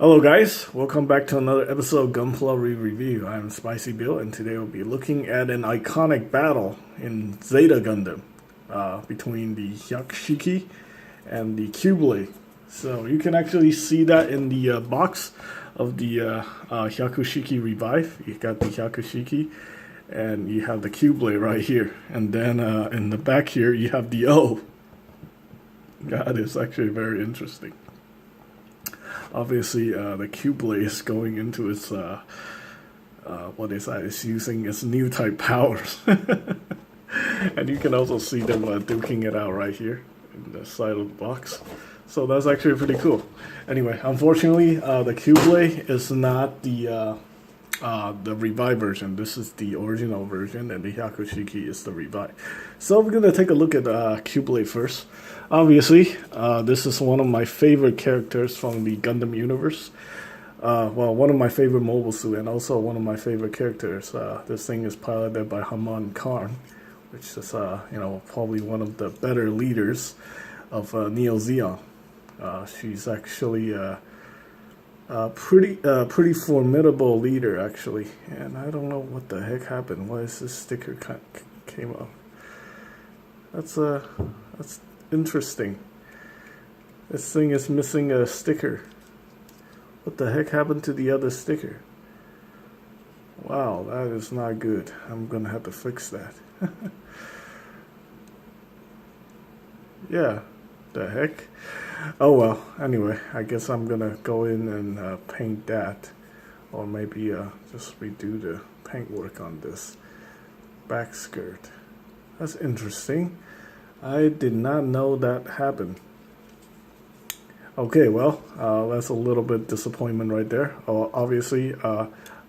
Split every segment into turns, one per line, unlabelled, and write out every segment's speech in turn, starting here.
Hello guys, welcome back to another episode of Gunpla Review. I'm Spicy Bill and today we'll be looking at an iconic battle in Zeta Gundam between the Hyakushiki and the Qubeley. So you can actually see that in the box of the Hyakushiki Revive. You got the Hyakushiki and you have the Qubeley right here. And then in the back here you have the O. That is actually very interesting. Obviously, the Qubeley is going into its, what is that? It's using its new type powers. And you can also see them duking it out right here in the side of the box. So that's actually pretty cool. Anyway, unfortunately, the Qubeley is not the Revive version. This is the original version, and the Hyakushiki is the Revive. So we're going to take a look at Qubeley first. Obviously, this is one of my favorite characters from the Gundam universe. Well, one of my favorite mobile suit, and also one of my favorite characters. This thing is piloted by Haman Khan, which is, probably one of the better leaders of Neo Zeon. She's actually a pretty formidable leader, actually. And I don't know what the heck happened. Why is this sticker came up? That's interesting. This thing is missing a sticker. What the heck happened to the other sticker? Wow, that is not good. I'm gonna have to fix that. Yeah, the heck. Oh well, anyway, I guess I'm gonna go in and paint that, or maybe just redo the paintwork on this back skirt. That's interesting. I did not know that happened. Okay, well, that's a little bit disappointment right there. Obviously,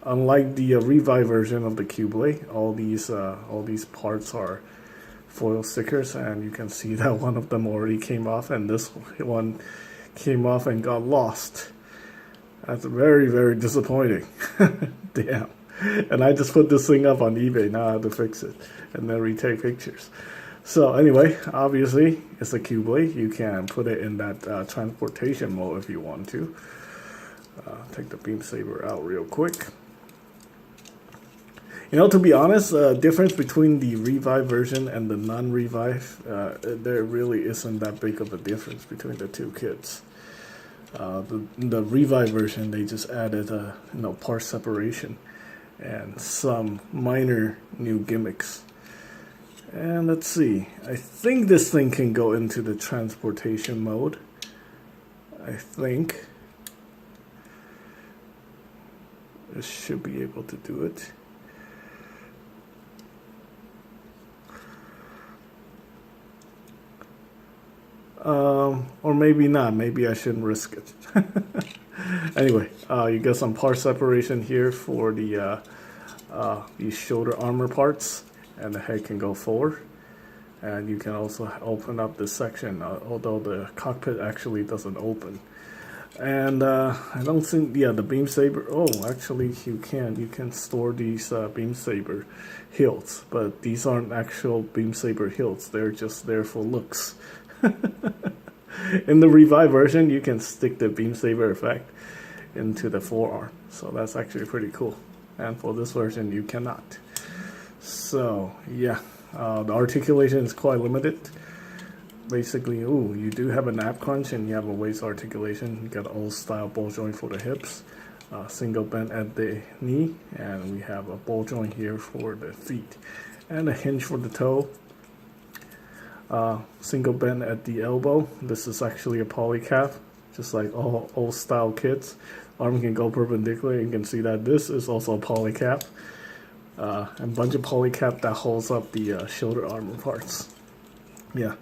unlike the Revive version of the Qubeley, all these parts are foil stickers, and you can see that one of them already came off, and this one came off and got lost. That's very, very disappointing. Damn. And I just put this thing up on eBay. Now I have to fix it and then retake pictures. So anyway, obviously, it's a Qubeley. You can put it in that transportation mode if you want to. Take the beam saber out real quick. You know, to be honest, difference between the Revive version and the non-Revive, there really isn't that big of a difference between the two kits. The Revive version, they just added part separation and some minor new gimmicks. And let's see, I think this thing can go into the transportation mode. I think this should be able to do it. Or maybe not. Maybe I shouldn't risk it. Anyway, you get some part separation here for the these shoulder armor parts, and the head can go forward. And you can also open up this section, although the cockpit actually doesn't open. And I don't think, yeah, the beam saber. Oh, actually, you can store these beam saber hilts, but these aren't actual beam saber hilts. They're just there for looks. In the Revive version, you can stick the beam saber effect into the forearm, so that's actually pretty cool. And for this version, you cannot. So yeah, the articulation is quite limited. Basically, you do have a nap crunch and you have a waist articulation. You got old style ball joint for the hips, single bend at the knee, and we have a ball joint here for the feet, and a hinge for the toe. Single bend at the elbow. This is actually a polycap, just like all old style kits. Arm can go perpendicular. You can see that this is also a polycap. A bunch of polycap that holds up the shoulder armor parts. Yeah,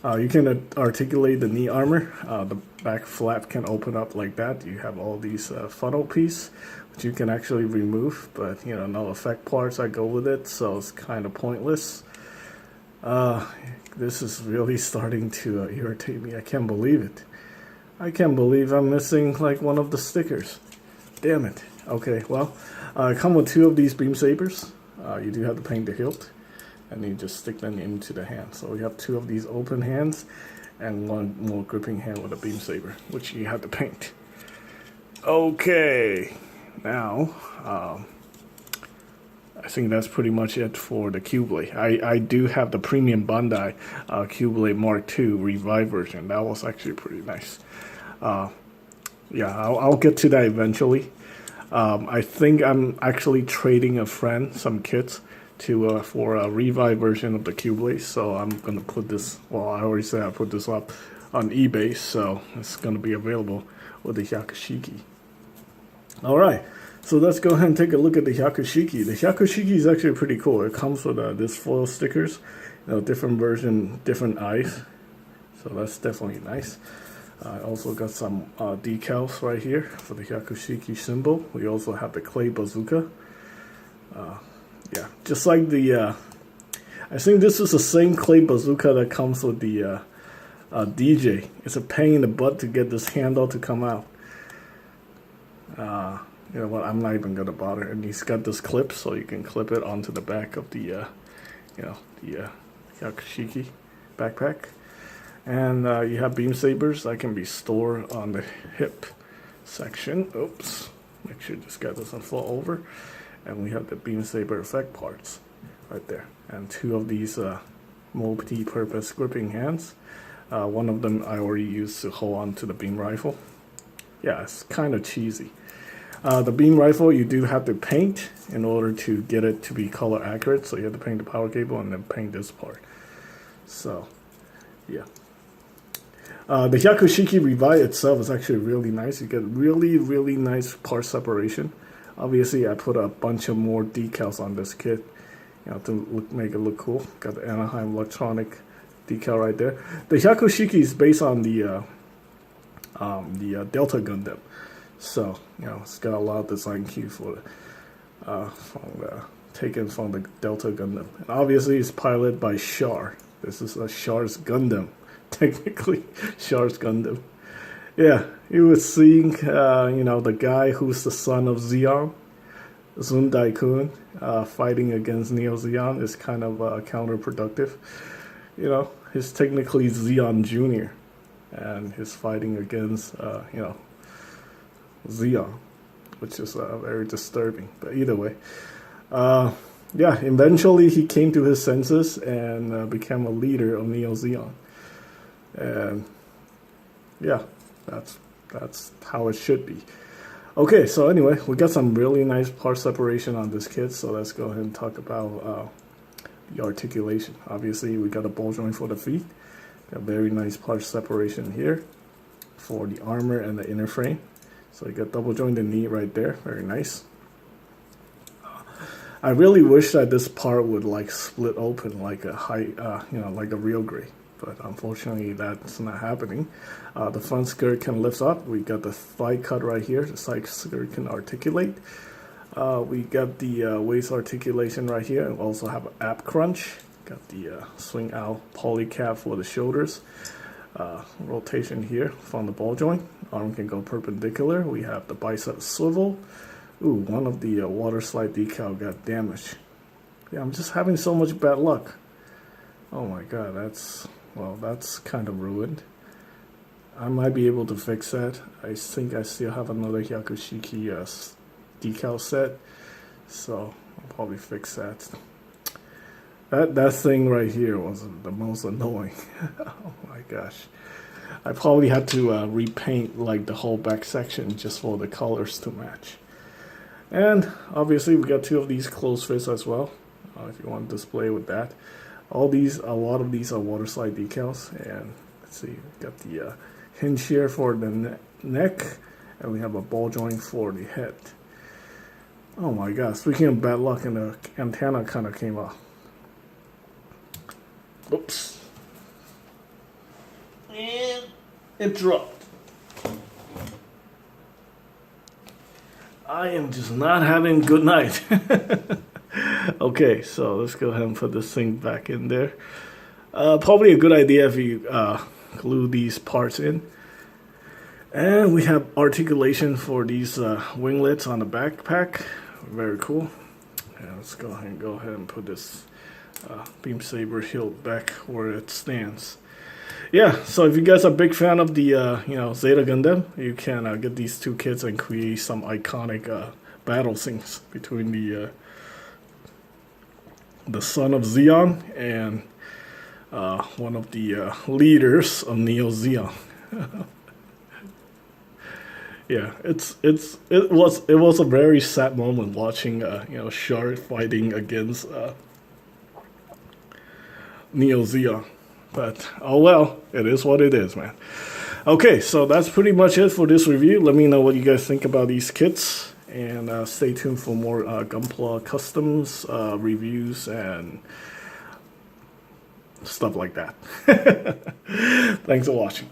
you can articulate the knee armor. The back flap can open up like that. You have all these funnel piece, which you can actually remove, but no effect parts that go with it, so it's kind of pointless. This is really starting to irritate me. I can't believe it. I can't believe I'm missing like one of the stickers. Damn it. Okay, well, come with two of these beam sabers. You do have to paint the hilt, and you just stick them into the hand. So we have two of these open hands, and one more gripping hand with a beam saber, which you have to paint. Okay, now I think that's pretty much it for the Qubeley. I do have the premium Bandai Qubeley Mark II Revive version. That was actually pretty nice. Yeah, I'll get to that eventually. I think I'm actually trading a friend some kits to for a Revive version of the Qubeley. So I'm gonna put this. Well, I already said I put this up on eBay, so it's gonna be available with the Hyakushiki. All right. So let's go ahead and take a look at the Hyakushiki. The Hyakushiki is actually pretty cool. It comes with this foil stickers, different version, different eyes. So that's definitely nice. I also got some decals right here for the Hyakushiki symbol. We also have the clay bazooka. Yeah, just like the, I think this is the same clay bazooka that comes with the DJ. It's a pain in the butt to get this handle to come out. You know what, I'm not even gonna bother. And he's got this clip, so you can clip it onto the back of the, the Hyakushiki backpack. And you have beam sabers that can be stored on the hip section. Oops, make sure this guy doesn't fall over. And we have the beam saber effect parts right there. And two of these multi-purpose gripping hands. One of them I already used to hold on to the beam rifle. Yeah, it's kind of cheesy. The beam rifle, you do have to paint in order to get it to be color accurate. So you have to paint the power cable and then paint this part. So, yeah. The Hyakushiki Revive itself is actually really nice. You get really, really nice part separation. Obviously, I put a bunch of more decals on this kit, to make it look cool. Got the Anaheim electronic decal right there. The Hyakushiki is based on the Delta Gundam. So, it's got a lot of design cues for it, taken from the Delta Gundam. And obviously, it's piloted by Char. This is a Char's Gundam, technically, Char's Gundam. Yeah, you were seeing, the guy who's the son of Zeon, Deikun, fighting against Neo Zeon is kind of counterproductive. He's technically Zeon Jr., and he's fighting against, Zeon, which is very disturbing. But either way, yeah, eventually he came to his senses and became a leader of Neo Zeon. And yeah, that's how it should be. Okay, so anyway, we got some really nice part separation on this kit. So let's go ahead and talk about the articulation. Obviously, we got a ball joint for the feet. Got very nice part separation here for the armor and the inner frame. So you got double jointed knee right there, very nice. I really wish that this part would like split open like a like a real gray, but unfortunately that's not happening. The front skirt can lift up. We got the thigh cut right here. The side skirt can articulate. We got the waist articulation right here. We also have an ab crunch. Got the swing out poly cap for the shoulders. Rotation here from the ball joint. Arm can go perpendicular. We have the bicep swivel. Ooh, one of the water slide decal got damaged. Yeah, I'm just having so much bad luck. Oh my god, that's kind of ruined. I might be able to fix that. I think I still have another Hyakushiki decal set, so I'll probably fix that. That thing right here was the most annoying. Oh my gosh. I probably had to repaint like the whole back section just for the colors to match. And obviously we got two of these closed fits as well, if you want to display with that. A lot of these are water slide decals. And let's see, we got the hinge here for the neck, and we have a ball joint for the head. Oh my god, speaking of bad luck, and the antenna kind of came off. Oops. And it dropped. I am just not having a good night. Okay, so let's go ahead and put this thing back in there. Probably a good idea if you glue these parts in. And we have articulation for these winglets on the backpack. Very cool. Yeah, let's go ahead and put this beam saber hilt back where it stands. yeah, so if you guys are a big fan of the Zeta Gundam, you can get these two kits and create some iconic battle scenes between the son of Zeon and one of the leaders of Neo Zeon. Yeah, it was a very sad moment watching Shard fighting against Neo Zeon. But, oh well, it is what it is, man. Okay, so that's pretty much it for this review. Let me know what you guys think about these kits. And stay tuned for more Gunpla customs, reviews, and stuff like that. Thanks for watching.